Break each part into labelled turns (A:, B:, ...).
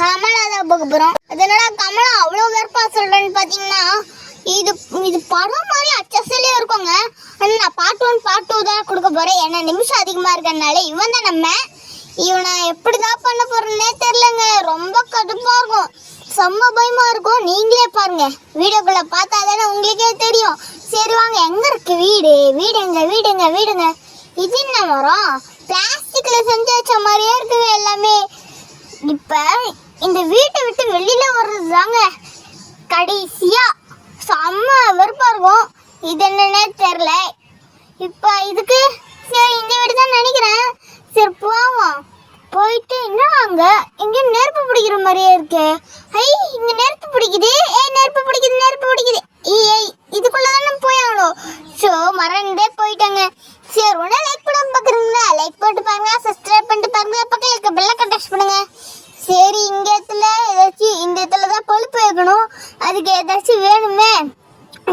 A: கமலா தான் பார்க்க போறோம். அதனால கமலா அவ்வளவு வெறுப்பா சொல்றேன்னு பாத்தீங்கன்னா, இது இது படம் மாதிரி அச்சசலே இருக்குங்க. ஆனா நான் பார்ட் 1 பார்ட் 2 தான் கொடுக்க போறேன். ஏன்னா நிமிஷம் அதிகமா இருக்கறனால இவன் தான் இவனை எப்படிதான் பண்ண போறேன்னே தெரியலங்க. ரொம்ப கடுப்பா இருக்கும், செம்ம பயமா இருக்கும். நீங்களே பாருங்க, வீடியோக்குள்ள பார்த்தாதானே உங்களுக்கே தெரியும். சரி வாங்க, எங்க இருக்கு வீடு? வீடுங்க. இது என்ன மரம்? பிளாஸ்டிக்ல செஞ்சு வச்ச மாதிரியே இருக்குங்க எல்லாமே. இப்ப இந்த வீட்டை விட்டு வெளியில வர்றது தாங்க கடைசியா செம்ம வெறுப்பா இருக்கும். இது என்னன்னே தெரியல. இப்ப இதுக்கு சரி இந்த வீடு தான் நினைக்கிறேன். சரி போவோம். போயிட்டு என்ன அங்க இங்க நெருப்பு பிடிக்கிற மாதிரியே இருக்கு. இங்க நெருப்பு பிடிக்குது. நெருப்பு பிடிக்குது. இதுக்குள்ளதானே போய் ஆகணும். ஸோ மறந்தே போயிட்டாங்க. சரி உடனே லைக் பண்ணாம பாக்குறீங்களா? லைக் போட்டு பாருங்க, சப்ஸ்கிரைப் பண்ணிட்டு பாருங்க, பக்கத்துல இருக்க பெல் ஐகான் டச் பண்ணுங்க. சரி இந்த இடத்துல தான் பழுப்பு வைக்கணும். அதுக்கு ஏதாச்சும் வேணுமே.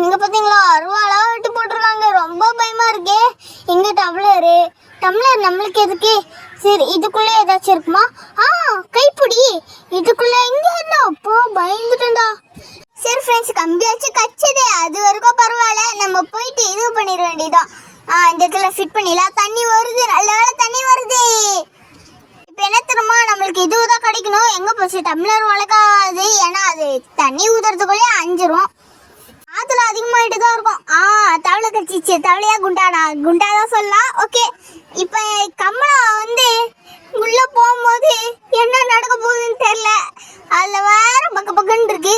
A: இங்க பாத்தீங்களா அருவாளா விட்டு போட்டுருக்காங்க. ரொம்ப பயமா இருக்கே. இங்க டம்ளர் நம்மளுக்கு எதுக்கு? சரி இதுக்குள்ள ஏதாச்சும் இருக்குமா? கைப்பிடி. இதுக்குள்ள இங்க இருந்தா அப்போ பயந்துட்டா. சரி ஃப்ரெண்ட்ஸ், கம்பியாச்சும் கச்சதே, அது வரைக்கும் பரவாயில்ல. நம்ம போயிட்டு இது பண்ணிட வேண்டியதான். இந்த இடத்துல ஃபிட் பண்ணிடலாம். தண்ணி வருது, நல்ல வேலை தண்ணி வருது. இப்போ என்ன தெரியுமா, நம்மளுக்கு இதுதான் கிடைக்கணும். எங்க போச்சு? டம்ளர் வளர்க்காது. ஏன்னா அது தண்ணி ஊதுறதுக்குள்ளேயே அஞ்சிரும். ஆத்துல அதிகமாயிட்டு தான் இருக்கும். தவளை கடிச்சிச்சு. தவளையா குண்டாதான் சொல்லலாம். ஓகே, இப்ப கமலா உள்ள போகும்போது என்ன நடக்க போகுதுன்னு தெரியல. அதுல வேற பக்கன்னு இருக்கு.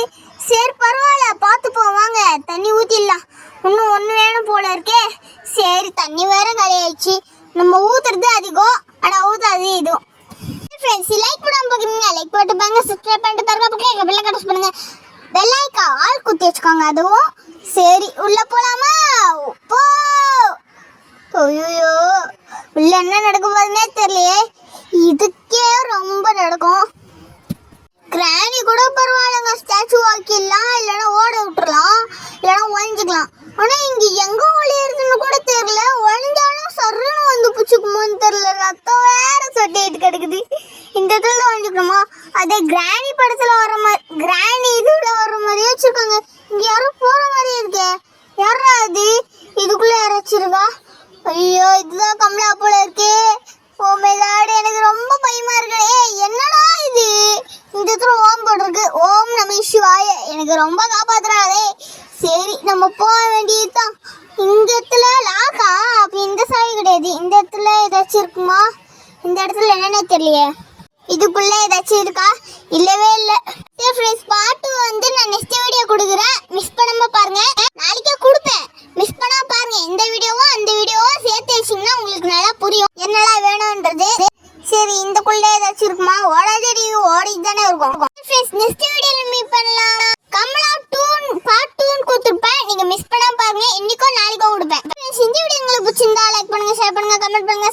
A: சரி பரவாயில்ல, பார்த்து போவாங்க. தண்ணி ஊத்திடலாம். இன்னும் ஒண்ணு வேணும் போல இருக்கே. சரி தண்ணி வேற காலியாயிடுச்சு. நம்ம ஊத்துறது அதிகம், ஆனா ஊத்தாது இதுவும். ஃப்ரெண்ட்ஸ், லைக் பண்ணாம பாக்குறீங்க, லைக் போட்டு பாருங்க, சப்ஸ்கிரைப் பண்ணிட்டு பாருங்க, பக்கத்துல பெல் ஐகான் டச் பண்ணுங்க. பெல் ஐகான் ஆல் குத்தி வச்சுக்கோங்க அதுவும். சரி உள்ள போலாமா? போ. ஐயோ, உள்ள என்ன நடக்க போகுதுன்னே தெரியலையே. இதுக்கே ரொம்ப நடக்கும். கிராணி கூட பரவாயில்லங்க, ஸ்டாச்சு வாக்கிடலாம், இல்லைன்னா ஓட விட்டுறலாம், இல்லைன்னா ஒழிஞ்சிக்கலாம். ஆனா இங்க எங்க ஒளியறதுன்னு கூட தெரியல. ஒழிஞ்சாலும் சருன்னு வந்து பிடிச்சிக்குமோன்னு தெரியல. ரத்தம் வேற சொட்டிட்டு கிடக்குது. இந்த இடத்துல ஒழிஞ்சுக்கணுமா? அதே கிராணி படத்துல வர மாதிரி, கிராணி இதுல வர மாதிரியே வச்சிருக்காங்க. இங்க யாரும் போற மாதிரி இருக்கே. யாரா அது? இதுக்குள்ள யாராச்சும் இருக்கா? ஐயோ, இதுதான் கமலா போல இருக்கே. ஓ மை காட், எனக்கு ரொம்ப பயமா இருக்கு. என்னடா இது? இந்த இடத்துல ஓம் போட்டிருக்கு. ஓம் நம சிவாய. எனக்கு ரொம்ப காப்பாத்துறாதே. சரி நம்ம போக வேண்டியதுதான். இந்த இடத்துல லாக்கா? அப்ப இந்த சாவி கிடையாது. இந்த இடத்துல ஏதாச்சும் இருக்குமா? இந்த இடத்துல என்னன்னே தெரியலையே. இதுக்குள்ள ஏதாச்சும் இருக்கா? இல்லவே இல்லை. சரி ஃப்ரெண்ட்ஸ், பார்ட் 2 நான் நெக்ஸ்ட் வீடியோ கொடுக்குறேன். மிஸ் பண்ணாம பாருங்க. நாளைக்கே கொடுப்பேன், மிஸ் பண்ணாம பாருங்க. இந்த வீடியோவும் அந்த வீடியோவும் சேர்த்து வச்சிங்கன்னா உங்களுக்கு நல்லா புரியும் என்னெல்லாம் வேணும்ன்றது. சரி இதுக்குள்ள ஏதாச்சும் இருக்குமா? ஓடாதடி, ஓடிட்டு தானே இருக்கும். ஃப்ரெண்ட்ஸ், நெக்ஸ்ட் வீடியோல மீட் பண்ணலாம். கமலா 2 பார்ட் 2 கொடுத்துருப்பேன். நீங்க மிஸ் பண்ணாம பாருங்க. இன்னைக்கோ நாளைக்கோ கொடுப்பேன். இந்த வீடியோ உங்களுக்கு பிடிச்சிருந்தா லைக் பண்ணுங்க, ஷேர் பண்ணுங்க, கமெண்ட் பண்ணுங்க,